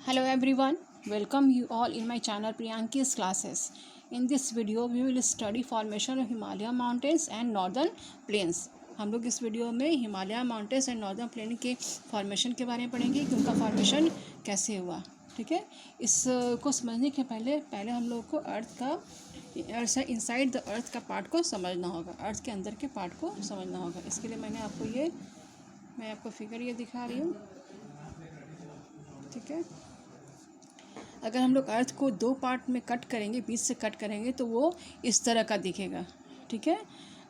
Hello everyone, welcome you all in my channel Priyanki's classes. In this video we will study formation of Himalaya mountains and northern plains. हम लोग इस video में Himalaya mountains and northern plain के formation के बारे में पढ़ेंगे कि उनका फॉर्मेशन कैसे हुआ। ठीक है, इसको समझने के पहले हम लोग को अर्थ से इनसाइड द अर्थ का पार्ट को समझना होगा, अर्थ के अंदर के पार्ट को समझना होगा। इसके लिए मैं आपको फिगर ये दिखा रही हूँ। ठीक है, अगर हम लोग अर्थ को दो पार्ट में कट करेंगे, बीच से कट करेंगे तो वो इस तरह का दिखेगा। ठीक है,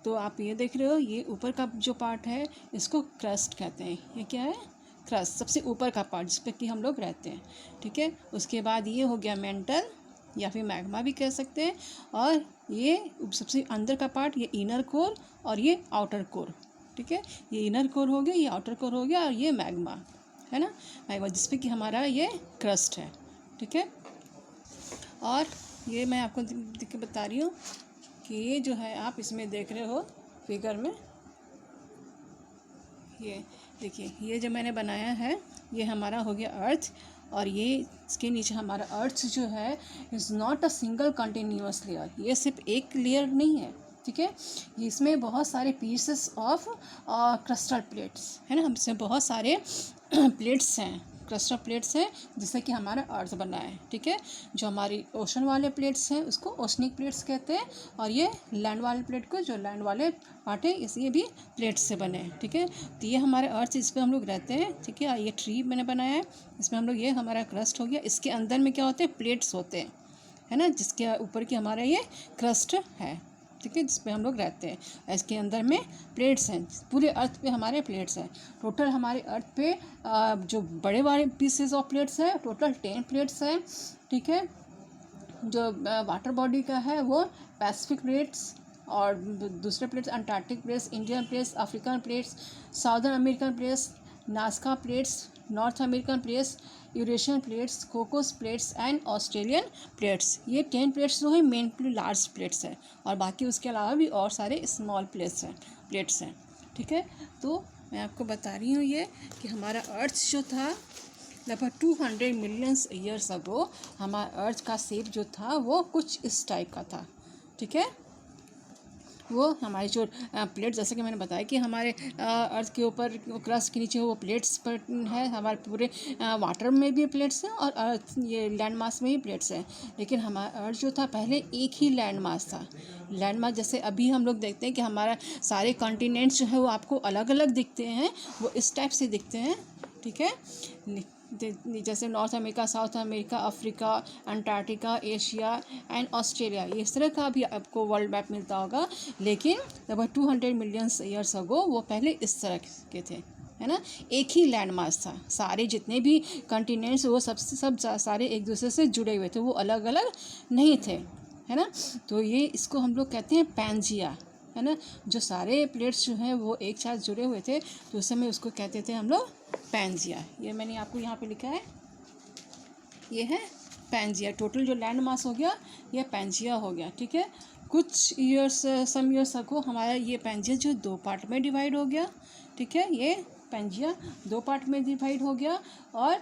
तो आप ये देख रहे हो, ये ऊपर का जो पार्ट है इसको क्रस्ट कहते हैं। ये क्या है? क्रस्ट, सबसे ऊपर का पार्ट जिस पे कि हम लोग रहते हैं। ठीक है, उसके बाद ये हो गया मेंटल या फिर मैग्मा भी कह सकते हैं, और ये सबसे अंदर का पार्ट ये इनर कोर और ये आउटर कोर। ठीक है, ये इनर कोर हो गया, ये आउटर कोर हो गया, और ये मैग्मा है ना, मैग्मा जिसपे कि हमारा ये क्रस्ट है। ठीक है, और ये मैं आपको दिख के बता रही हूँ कि ये जो है आप इसमें देख रहे हो फिगर में, ये देखिए, ये जो मैंने बनाया है ये हमारा हो गया अर्थ, और ये इसके नीचे हमारा अर्थ जो है is not a single continuous layer, ये सिर्फ एक लेयर नहीं है। ठीक है, इसमें बहुत सारे पीसेस ऑफ क्रिस्टल प्लेट्स है ना, हमसे बहुत सारे प्लेट्स हैं, क्रिस्टल प्लेट्स हैं जिससे कि हमारा अर्थ बना है। ठीक है, जो हमारी ओशन वाले प्लेट्स हैं उसको ओशनिक प्लेट्स कहते हैं, और ये लैंड वाले प्लेट को, जो लैंड वाले पार्ट है ये भी प्लेट्स से बने हैं। ठीक है, तो ये हमारे अर्थ, इस पर हम लोग रहते हैं। ठीक है, ये ट्री मैंने बनाया है, इसमें हम लोग, ये हमारा क्रस्ट हो गया, इसके अंदर में क्या होते हैं? प्लेट्स होते हैं, है ना, जिसके ऊपर की हमारा ये क्रस्ट है। ठीक है, जिस पे हम लोग रहते हैं, इसके अंदर में प्लेट्स हैं, पूरे अर्थ पे हमारे प्लेट्स हैं। टोटल हमारे अर्थ पे जो बड़े बड़े पीसेस ऑफ प्लेट्स हैं टोटल 10 प्लेट्स हैं। ठीक है, जो वाटर बॉडी का है वो पैसिफिक प्लेट्स, और दूसरे plates Antarctic plates, Indian plates, African plates, southern American plates, Nazca plates, north American plates, Eurasian plates, Cocos plates and Australian plates. ये 10 प्लेट्स जो है मेन लार्ज प्लेट्स हैं, और बाकी उसके अलावा भी और सारे स्मॉल प्लेट्स हैं। ठीक है, तो मैं आपको बता रही हूँ ये कि हमारा अर्थ जो था लगभग 200 मिलियंस ईयर्स अगो, हमारा अर्थ का शेप जो था वो कुछ इस टाइप का था। ठीक है, वो हमारी जो प्लेट, जैसे कि मैंने बताया कि हमारे अर्थ के ऊपर क्रस्ट के नीचे वो प्लेट्स पर है, हमारे पूरे वाटर में भी प्लेट्स हैं और अर्थ ये लैंड मास में भी प्लेट्स हैं। लेकिन हमारा अर्थ जो था पहले एक ही लैंड मास था। लैंड मास जैसे अभी हम लोग देखते हैं कि हमारा सारे कॉन्टिनेंट्स जो है वो आपको अलग अलग दिखते हैं, वो इस टाइप से दिखते हैं। ठीक है, जैसे north America, south America, Africa, Antarctica, Asia and Australia, इस तरह का भी आपको वर्ल्ड मैप मिलता होगा। लेकिन लगभग 200 मिलियंस ईयर्स अगो वो पहले इस तरह के थे, है ना, एक ही लैंड मास था। सारे जितने भी कॉन्टिनेंट्स वो सब सारे एक दूसरे से जुड़े हुए थे, वो अलग अलग नहीं थे, है ना। तो ये इसको हम लोग कहते हैं पैंजिया, है ना, जो सारे प्लेट्स जो हैं वो एक साथ जुड़े हुए थे, तो उस समय उसको कहते थे हम लोग पैंजिया। ये मैंने आपको यहाँ पे लिखा है, ये है पैंजिया। टोटल जो लैंड मास हो गया ये पैंजिया हो गया। ठीक है, कुछ सम ईयर्स अगो हमारा ये पैंजिया जो दो पार्ट में डिवाइड हो गया। ठीक है, ये पैंजिया दो पार्ट में डिवाइड हो गया, और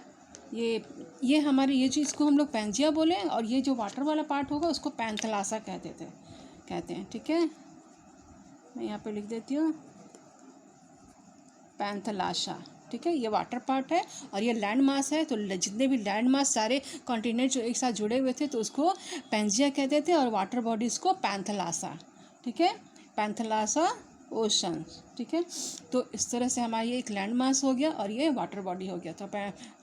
ये हमारे ये चीज़ को हम लोग पैंजिया बोले, और ये जो वाटर वाला पार्ट होगा उसको पैंथलासा कहते हैं। ठीक है, मैं यहाँ पे लिख देती हूँ पैंथलासा। ठीक है, ये वाटर पार्ट है और ये लैंड मास है। तो जितने भी लैंड मास सारे कॉन्टिनेंट जो एक साथ जुड़े हुए थे तो उसको पैंजिया कहते थे, और वाटर बॉडीज़ को पैंथलासा। ठीक है, पैंथलासा ओशन। ठीक है, तो इस तरह से हमारा ये एक लैंड मास हो गया और ये वाटर बॉडी हो गया। तो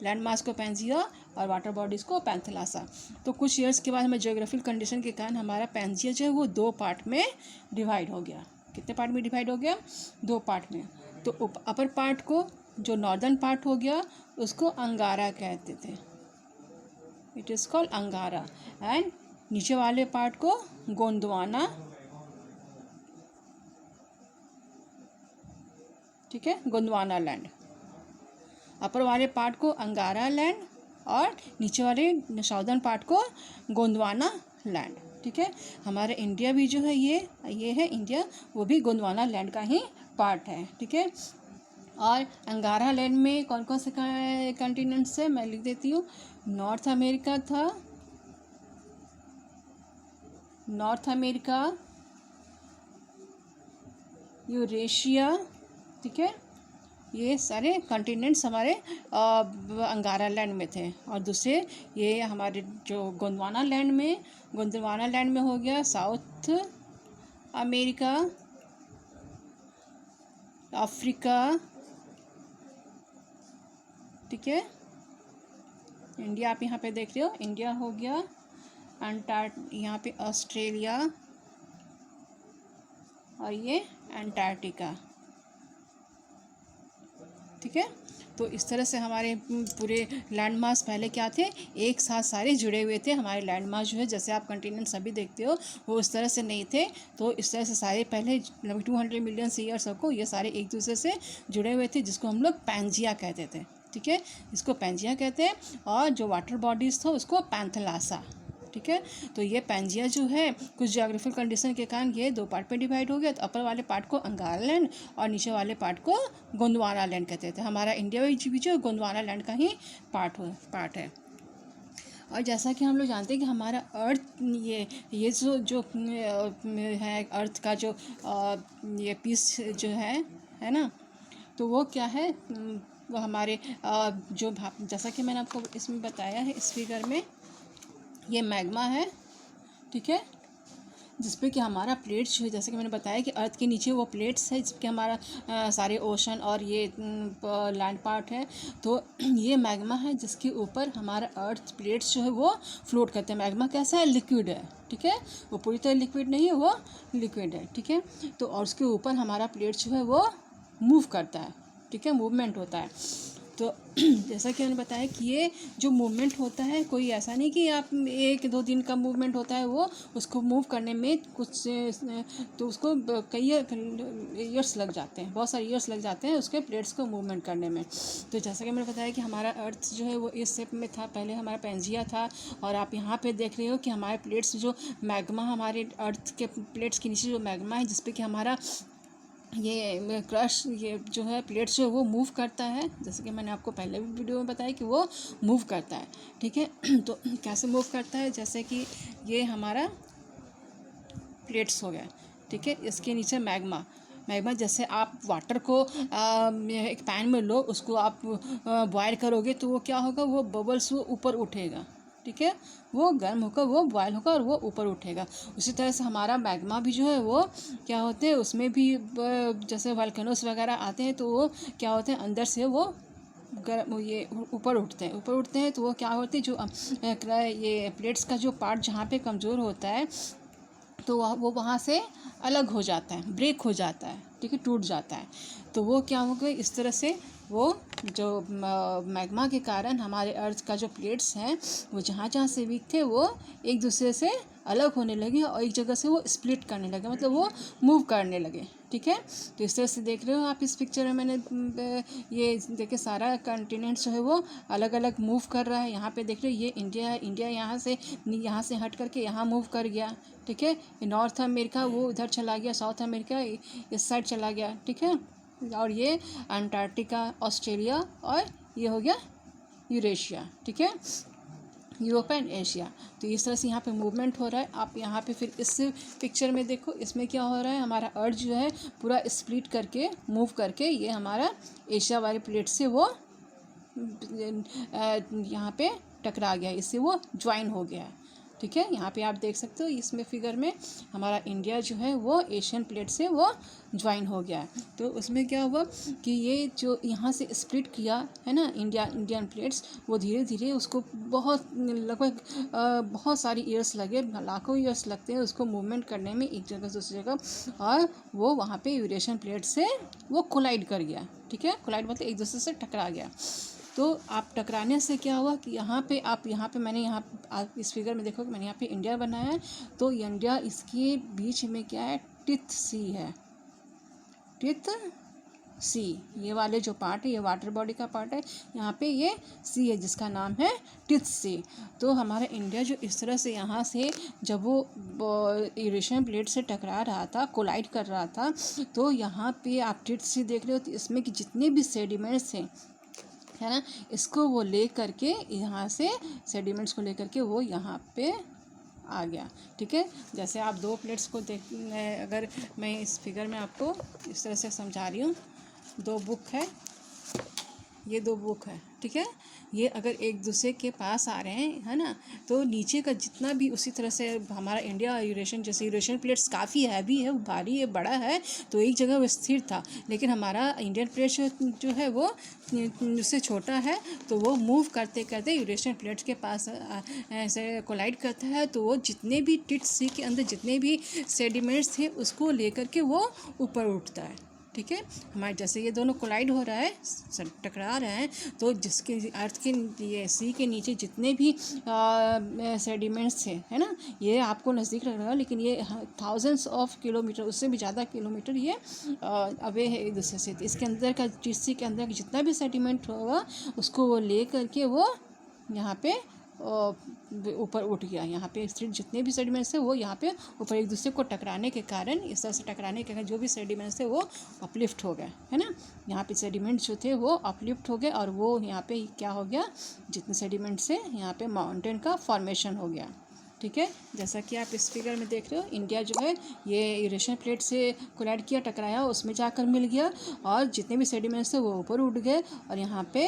लैंड मास को पैंजिया और वाटर बॉडीज़ को पैंथलासा। तो कुछ ईयर्स के बाद हमें ज्योग्राफिकल कंडीशन के कारण हमारा पैंजिया जो है वो दो पार्ट में डिवाइड हो गया। कितने पार्ट में डिवाइड हो गया? दो पार्ट में। तो अपर पार्ट को, जो नॉर्दर्न पार्ट हो गया, उसको अंगारा कहते थे, इट इज़ कॉल्ड अंगारा, एंड नीचे वाले पार्ट को गोंडवाना। ठीक है, गोंडवाना लैंड। अपर वाले पार्ट को अंगारा लैंड, और नीचे वाले साउदर्न पार्ट को गोंडवाना लैंड। ठीक है, हमारे इंडिया भी जो है ये है इंडिया, वो भी गोंडवाना लैंड का ही पार्ट है। ठीक है, और अंगारा लैंड में कौन कौन से कॉन्टिनेंट्स है मैं लिख देती हूँ। नॉर्थ अमेरिका था, नॉर्थ अमेरिका, यूरेशिया, ठीक है, ये सारे कॉन्टिनेंट्स हमारे अंगारा लैंड में थे। और दूसरे ये हमारे जो गोंडवाना लैंड में हो गया साउथ अमेरिका, अफ्रीका, ठीक है, इंडिया आप यहाँ पे देख रहे हो, इंडिया हो गया, यहाँ पे ऑस्ट्रेलिया और ये अंटार्कटिका, ठीक है। तो इस तरह से हमारे पूरे लैंड मास पहले क्या थे, एक साथ सारे जुड़े हुए थे। हमारे लैंड मास जो है, जैसे आप कॉन्टिनेंट सभी देखते हो, वो उस तरह से नहीं थे। तो इस तरह से सारे पहले 200 मिलियन ईयर्स को ये सारे एक दूसरे से जुड़े हुए थे, जिसको हम लोग पैंजिया कहते थे, ठीक है, इसको पैंजिया कहते हैं। और जो वाटर बॉडीज़ था उसको पैंथेलासा, ठीक है। तो ये पैंजिया जो है कुछ ज्योग्राफिकल कंडीशन के कारण ये दो पार्ट पे डिवाइड हो गया। तो अपर वाले पार्ट को अंगारा लैंड और नीचे वाले पार्ट को गोंडवाना लैंड कहते थे। हमारा इंडिया भी जो गोंडवाना लैंड का ही पार्ट है। और जैसा कि हम लोग जानते हैं कि हमारा अर्थ ये जो है अर्थ का जो ये पीस जो है ना, तो वो क्या है, वो हमारे जो जैसा कि मैंने आपको इसमें बताया है, इस फिगर में ये मैग्मा है, ठीक है, जिसपे कि हमारा प्लेट्स जो है, जैसे कि मैंने बताया कि अर्थ के नीचे वो प्लेट्स है, जिसपे हमारा सारे ओशन और ये लैंड पार्ट है। तो ये मैग्मा है जिसके ऊपर हमारा अर्थ प्लेट्स जो है वो फ्लोट करते हैं। मैग्मा कैसा है, लिक्विड है, ठीक है, वो पूरी तरह लिक्विड नहीं है, वो लिक्विड है, ठीक है। तो और उसके ऊपर हमारा प्लेट्स जो है वो मूव करता है, ठीक है, मूवमेंट होता है। तो जैसा कि मैंने बताया कि ये जो मूवमेंट होता है, कोई ऐसा नहीं कि आप 1-2 दिन का मूवमेंट होता है, वो उसको मूव करने में कुछ तो उसको कई ईयर्स लग जाते हैं, बहुत सारे ईयर्स लग जाते हैं उसके प्लेट्स को मूवमेंट करने में। तो जैसा कि मैंने बताया कि हमारा अर्थ जो है वो इस शेप में था, पहले हमारा पैंजिया था। और आप यहाँ पे देख रहे हो कि हमारे प्लेट्स जो मैग्मा, हमारे अर्थ के प्लेट्स के नीचे जो मैग्मा है, जिसपे कि हमारा ये क्रश, ये जो है प्लेट्स जो वो मूव करता है, जैसे कि मैंने आपको पहले भी वीडियो में बताया कि वो मूव करता है, ठीक है। तो कैसे मूव करता है, जैसे कि ये हमारा प्लेट्स हो गया, ठीक है, इसके नीचे मैग्मा जैसे आप वाटर को एक पैन में लो, उसको आप बॉयल करोगे तो वो क्या होगा, वो बबल्स वो ऊपर उठेगा, ठीक है, वो गर्म होकर वो बॉयल होगा और वो ऊपर उठेगा। उसी तरह से हमारा मैग्मा भी जो है वो क्या होते हैं, उसमें भी जैसे वोल्केनोस वगैरह आते हैं तो वो क्या होते हैं, अंदर से वो ये ऊपर उठते हैं। तो वो क्या होते हैं, जो ये प्लेट्स का जो पार्ट जहाँ पे कमज़ोर होता है, तो वो वहाँ से अलग हो जाता है, ब्रेक हो जाता है, ठीक है, टूट जाता है। तो वो क्या हो गया, इस तरह से वो जो मैग्मा के कारण हमारे अर्थ का जो प्लेट्स हैं, वो जहाँ जहाँ से वीक थे वो एक दूसरे से अलग होने लगे और एक जगह से वो स्प्लिट करने लगे, मतलब वो मूव करने लगे, ठीक है। तो इस तरह से देख रहे हो आप इस पिक्चर में, मैंने ये देखिए सारा कॉन्टिनेंट जो है वो अलग अलग मूव कर रहा है। यहाँ पे देख रहे हो ये इंडिया है, इंडिया यहाँ से हट करके यहाँ मूव कर गया, ठीक है। नॉर्थ अमेरिका वो इधर चला गया, साउथ अमेरिका इस साइड चला गया, ठीक है। और ये अंटार्कटिका, ऑस्ट्रेलिया, और ये हो गया यूरेशिया, ठीक है, यूरोप एंड एशिया। तो इस तरह से यहाँ पे मूवमेंट हो रहा है। आप यहाँ पे फिर इस पिक्चर में देखो, इसमें क्या हो रहा है, हमारा अर्थ जो है पूरा स्प्लिट करके मूव करके ये हमारा एशिया वाली प्लेट से वो यहाँ पे टकरा गया, इससे वो ज्वाइन हो गया, ठीक है। यहाँ पे आप देख सकते हो इसमें फिगर में हमारा इंडिया जो है वो एशियन प्लेट से वो ज्वाइन हो गया है। तो उसमें क्या हुआ कि ये जो यहाँ से स्प्लिट किया है ना इंडियन प्लेट्स, वो धीरे धीरे उसको लगभग बहुत सारी ईयर्स लगे, लाखों ईयर्स लगते हैं उसको मूवमेंट करने में एक जगह से दूसरी जगह, और वो वहाँ पे यूरेशियन प्लेट से वो कोलाइड कर गया, ठीक है। कोलाइड मतलब एक दूसरे से टकरा गया। तो आप टकराने से क्या हुआ कि यहाँ पे मैंने आप इस फिगर में देखो कि मैंने यहाँ पे इंडिया बनाया है। तो इंडिया, इसके बीच में क्या है, टिथ सी है, टिथ सी, ये वाले जो पार्ट है ये वाटर बॉडी का पार्ट है, यहाँ पे ये सी है जिसका नाम है टिथ्सी। तो हमारा इंडिया जो इस तरह से यहाँ से जब वो यूरेशियन प्लेट से टकरा रहा था, कोलाइड कर रहा था, तो यहाँ पे आप टिथ्सी देख रहे हो, तो इसमें कि जितने भी सेडिमेंट्स हैं, है ना, इसको वो ले करके यहाँ से सेडिमेंट्स को ले करके वो यहाँ पे आ गया। ठीक है, जैसे आप दो प्लेट्स को देख, अगर मैं इस फिगर में आपको इस तरह से समझा रही हूँ, दो बुक है, ये दो बुक है, ठीक है, ये अगर एक दूसरे के पास आ रहे हैं, है ना, तो नीचे का जितना भी उसी तरह से हमारा इंडिया यूरेशियन, जैसे यूरेशियन प्लेट्स काफ़ी हैवी है, भारी है, बड़ा है, तो एक जगह वो स्थिर था, लेकिन हमारा इंडियन प्लेट जो है वो उससे छोटा है, तो वो मूव करते करते यूरेशियन प्लेट्स के पास ऐसे कोलाइड करता है, तो वो जितने भी टिथ्सी के अंदर जितने भी सेडिमेंट्स थे उसको लेकर के वो ऊपर उठता है। ठीक है, हमारे जैसे ये दोनों कोलाइड हो रहा है, टकरा रहे हैं, तो जिसके अर्थ के ये सी के नीचे जितने भी सेडिमेंट्स थे, है ना, ये आपको नज़दीक लग रहा है, लेकिन ये थाउजेंड्स ऑफ किलोमीटर, उससे भी ज़्यादा किलोमीटर ये अवे है एक दूसरे से। इसके अंदर का सी के अंदर जितना भी सेडिमेंट होगा उसको वो ले करके वो यहाँ पे ऊपर उठ गया। यहाँ पे स्थित जितने भी सेडिमेंट्स थे वो यहाँ पे ऊपर एक दूसरे को टकराने के कारण, इस तरह से टकराने के कारण जो भी सेडिमेंट्स थे वो अपलिफ्ट हो गए, है ना, यहाँ पे सेडिमेंट्स जो थे वो अपलिफ्ट हो गए, और वो यहाँ पे क्या हो गया, जितने सेडिमेंट्स थे यहाँ पे माउंटेन का फॉर्मेशन हो गया। ठीक है, जैसा कि आप इस फिगर में देख रहे हो, इंडिया जो है ये यूरेशियन प्लेट से कोलाइड किया, टकराया, उसमें जाकर मिल गया, और जितने भी सेडिमेंट्स थे वो ऊपर उठ गए, और यहाँ पे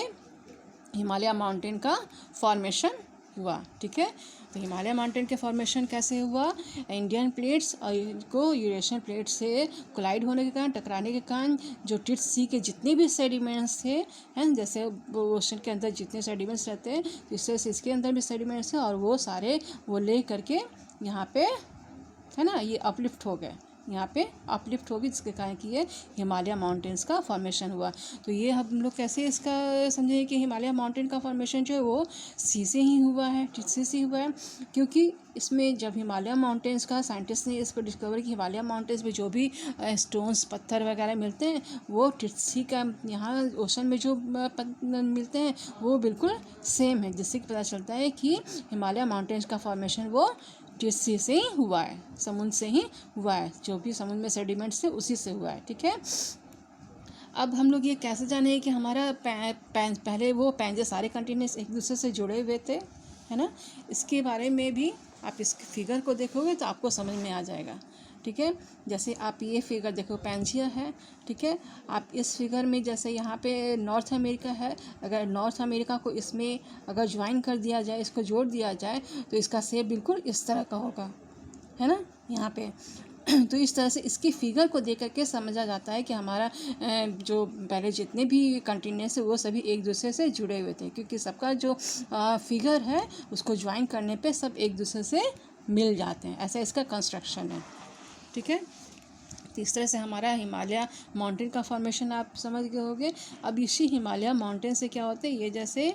हिमालय माउंटेन का फॉर्मेशन हुआ। ठीक है, तो हिमालय माउंटेन के फॉर्मेशन कैसे हुआ, इंडियन प्लेट्स को यूरेशियन प्लेट से कोलाइड होने के कारण, टकराने के कारण, जो टिथ्सी के जितने भी सेडिमेंट्स थे, हैं, जैसे ओशन के अंदर जितने सेडिमेंट्स रहते हैं, इससे इसके अंदर भी सेडिमेंट्स हैं, और वो सारे वो ले करके यहाँ पे, है ना, ये अपलिफ्ट हो गए, यहाँ पे अपलिफ्ट होगी, जिसके कारण कि ये हिमालय माउंटेन्स का फॉर्मेशन हुआ। तो ये हम लोग कैसे इसका समझें कि हिमालय माउंटेन का फॉर्मेशन जो है वो सी से ही हुआ है, टिथ्सी से हुआ है, क्योंकि इसमें जब हिमालय माउंटेन्स का साइंटिस्ट ने इसको डिस्कवर किया, हिमालय माउंटेन्स में जो भी स्टोन्स, पत्थर वगैरह मिलते हैं, वो टिथ्सी का यहाँ ओशन में जो मिलते हैं वो बिल्कुल सेम है, जिससे कि पता चलता है कि हिमालय माउंटेन्स का फॉर्मेशन वो टिथ्सी से ही हुआ है, समुद्र से ही हुआ है, जो भी समुद्र में सेडिमेंट्स थे उसी से हुआ है। ठीक है, अब हम लोग ये कैसे जाने कि हमारा पहले वो पैंजे सारे कंटिन्यूस एक दूसरे से जुड़े हुए थे, है ना, इसके बारे में भी आप इस फिगर को देखोगे तो आपको समझ में आ जाएगा। ठीक है, जैसे आप ये फिगर देखो, पैंजिया है, ठीक है, आप इस फिगर में जैसे यहाँ पे नॉर्थ अमेरिका है, अगर नॉर्थ अमेरिका को इसमें अगर ज्वाइन कर दिया जाए, इसको जोड़ दिया जाए, तो इसका शेप बिल्कुल इस तरह का होगा, है ना, यहाँ पे तो इस तरह से इसकी फिगर को देख करके समझा जाता है कि हमारा जो पहले जितने भी कंटिनेंट्स है वो सभी एक दूसरे से जुड़े हुए थे, क्योंकि सबका जो फिगर है उसको ज्वाइन करने पे सब एक दूसरे से मिल जाते हैं, ऐसा इसका कंस्ट्रक्शन है। ठीक है, तो इस तरह से हमारा हिमालय माउंटेन का फॉर्मेशन आप समझ गए होंगे। अब इसी हिमालय माउंटेन से क्या होते हैं, ये जैसे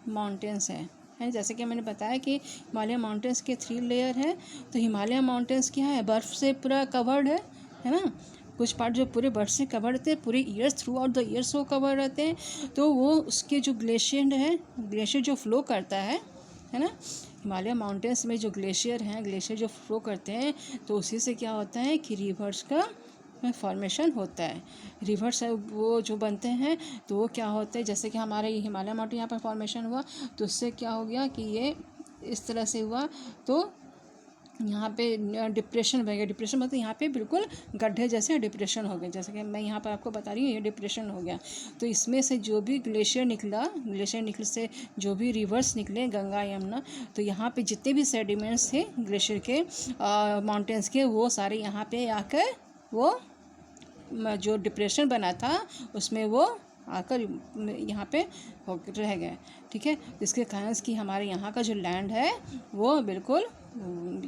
माउंटेन्स हैं, जैसे कि मैंने बताया कि हिमालय माउंटेन्स के 3 लेयर हैं, तो हिमालय माउंटेन्स क्या है, बर्फ़ से पूरा कवर्ड है ना, कुछ पार्ट जो पूरे बर्फ़ से कवर्ड रहते हैं, पूरे years through out the years वो कवर रहते हैं, तो वो उसके जो ग्लेशियर है, ग्लेशियर जो फ्लो करता है ना, हिमालय माउंटेन्स में जो ग्लेशियर हैं, ग्लेशियर जो फ्लो करते हैं, तो उसी से क्या होता है कि रिवर्स का फॉर्मेशन होता है। रिवर्स वो जो बनते हैं तो वो क्या होते हैं, जैसे कि हमारे ये हिमालय माउंटेन यहाँ पर फॉर्मेशन हुआ, तो उससे क्या हो गया कि ये इस तरह से हुआ, तो यहाँ पे डिप्रेशन बन गया। डिप्रेशन मतलब यहाँ पे बिल्कुल गड्ढे जैसे डिप्रेशन हो गए, जैसे कि मैं यहाँ पर आपको बता रही हूँ, ये डिप्रेशन हो गया। तो इसमें से जो भी ग्लेशियर निकला, ग्लेशियर निकल से जो भी रिवर्स निकले, गंगा यमुना, तो यहाँ पे जितने भी सेडिमेंट्स थे ग्लेशियर के माउंटेन्स के, वो सारे यहाँ पे आकर वो जो डिप्रेशन बना था उसमें वो आकर यहाँ पे रह गए। ठीक है, जिसके कारण कि हमारे यहाँ का जो लैंड है वो बिल्कुल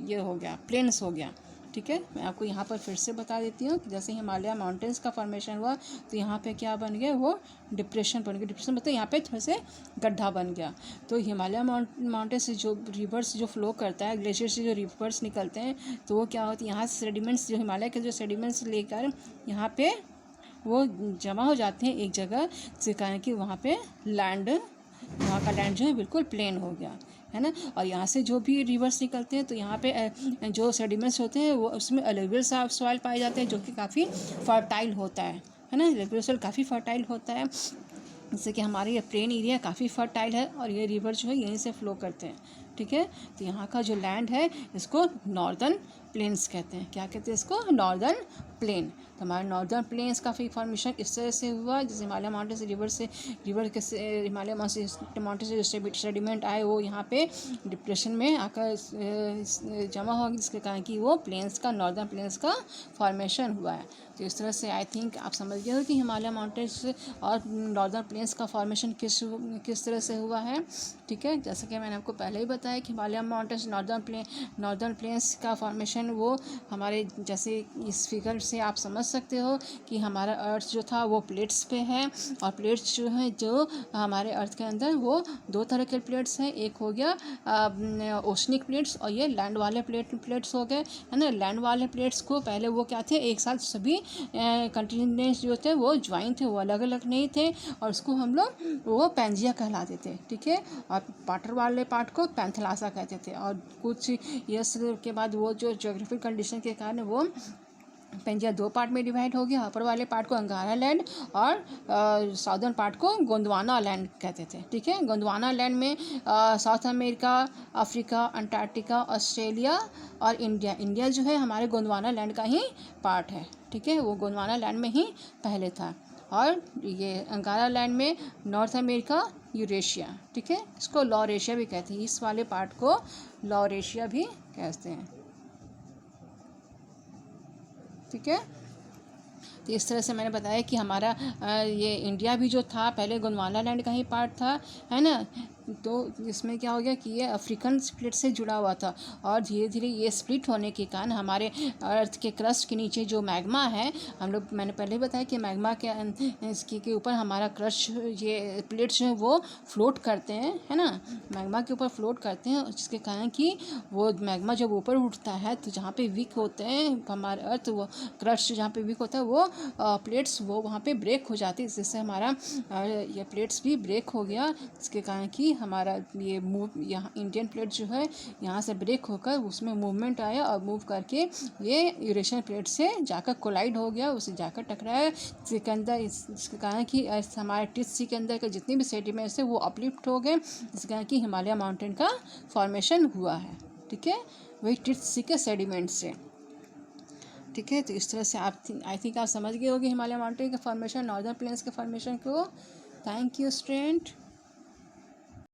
ये हो गया, प्लेन्स हो गया। ठीक है, मैं आपको यहाँ पर फिर से बता देती हूँ कि जैसे हिमालय माउंटेन्स का फॉर्मेशन हुआ, तो यहाँ पे क्या बन गया, वो डिप्रेशन बन गया। डिप्रेशन मतलब यहाँ पे थोड़े से गड्ढा बन गया। तो हिमालय माउंटेन से जो रिवर्स जो फ्लो करता है, ग्लेशियर से जो रिवर्स निकलते हैं, तो वो क्या होती है, यहाँ से सेडिमेंट्स, जो हिमालय के जो सेडिमेंट्स लेकर यहाँ पे वो जमा हो जाते हैं एक जगह, जिसके कारण कि वहाँ का लैंड जो है बिल्कुल प्लेन हो गया, है ना। और यहाँ से जो भी रिवर्स निकलते हैं तो यहाँ पे जो सेडिमेंट्स होते हैं वो उसमें अलुवियल सॉइल पाए जाते हैं, जो कि काफ़ी फर्टाइल होता है ना। अलुवियल सॉइल काफ़ी फर्टाइल होता है, जैसे कि हमारे ये प्लेन एरिया काफ़ी फर्टाइल है और ये रिवर जो है यहीं से फ्लो करते हैं, ठीक है। तो यहाँ का जो लैंड है इसको नॉर्दर्न प्लेन्स कहते हैं। क्या कहते हैं इसको? Northern plain. तो हमारे नॉर्दर्न प्लेन्स का फॉर्मेशन इस तरह से हुआ, जैसे हिमालय माउंटेन से रिवर के हिमालय माउंटेन से जो सेडिमेंट आए वो यहाँ पे डिप्रेशन में आकर जमा हो गया, जिसके कारण कि वो प्लेन्स का नॉर्दर्न प्लेन्स का फॉर्मेशन हुआ है। तो इस तरह से आई थिंक आप समझ गए हो कि हिमालय माउंटेन्स और नॉर्दर्न प्लेन्स का फॉर्मेशन किस तरह से हुआ है, ठीक है। जैसे कि मैंने आपको पहले ही बताया कि हिमालय माउंटेन्स नॉर्दर्न प्लेन्स का फॉर्मेशन वो हमारे, जैसे इस फिगर से आप समझ सकते हो कि हमारा अर्थ जो था वो प्लेट्स पे है, और प्लेट्स जो है जो हमारे अर्थ के अंदर वो दो तरह के प्लेट्स हैं। एक हो गया ओशनिक प्लेट्स और ये लैंड वाले प्लेट्स हो गए, है ना। लैंड वाले प्लेट्स को पहले वो क्या थे, एक साथ सभी कंटिनेंट्स जो थे वो ज्वाइन थे, वो अलग अलग नहीं थे, और उसको हम लोग वो पैंजिया कहलाते थे, ठीक है। और वाटर वाले पार्ट को पैंथलासा कहते थे, और कुछ ईयर्स के बाद वो जो ज्योग्राफिक कंडीशन के कारण वो पैंजिया दो पार्ट में डिवाइड हो गया। ऊपर वाले पार्ट को अंगारा लैंड और साउदर्न पार्ट को गोंडवाना लैंड कहते थे, ठीक है। गोंडवाना लैंड में south America, Africa, Antarctica, Australia और इंडिया जो है हमारे गोंडवाना लैंड का ही पार्ट है, ठीक है। वो गोंडवाना लैंड में ही पहले था। और ये अंगारा लैंड में नॉर्थ अमेरिका, यूरेशिया, ठीक है। इसको लॉरेशिया भी कहते हैं, इस वाले पार्ट को लॉरेशिया भी कहते हैं, ठीक है। तो इस तरह से मैंने बताया कि हमारा ये इंडिया भी जो था पहले गोंडवाना लैंड का ही पार्ट था, है ना। तो इसमें क्या हो गया कि ये अफ्रीकन स्प्लिट से जुड़ा हुआ था, और धीरे धीरे ये स्प्लिट होने के कारण हमारे अर्थ के क्रस्ट के नीचे जो मैग्मा है, मैंने पहले बताया कि मैग्मा के ऊपर हमारा क्रस्ट, ये प्लेट्स जो है वो फ्लोट करते हैं, है ना। मैग्मा के ऊपर फ्लोट करते हैं, जिसके कारण कि वो मैग्मा जब ऊपर उठता है तो जहाँ पे वीक होते हैं हमारे अर्थ, वो क्रस्ट जहाँ पे वीक होता है वो प्लेट्स वो वहाँ पे ब्रेक हो जाती है, जिससे हमारा ये प्लेट्स भी ब्रेक हो गया, जिसके कारण कि हमारा ये यहाँ इंडियन प्लेट जो है यहाँ से ब्रेक होकर उसमें मूवमेंट आया, और मूव करके ये यूरेशियन प्लेट से जाकर कोलाइड हो गया, उसे जाकर टकराया, जिसके अंदर इसके कारण कि हमारे टिथ सी के अंदर के जितने भी सेडिमेंट्स है वो अपलिफ्ट हो गए, जिसके कारण कि हिमालय माउंटेन का फॉर्मेशन हुआ है, ठीक है। वही टिथ सी के सेडिमेंट से, ठीक है। तो इस तरह से आप आई थिंक आप समझ गए होंगे हिमालय माउंटेन के फॉर्मेशन, नॉर्दर्न प्लेन्स के फॉर्मेशन को। Thank you student.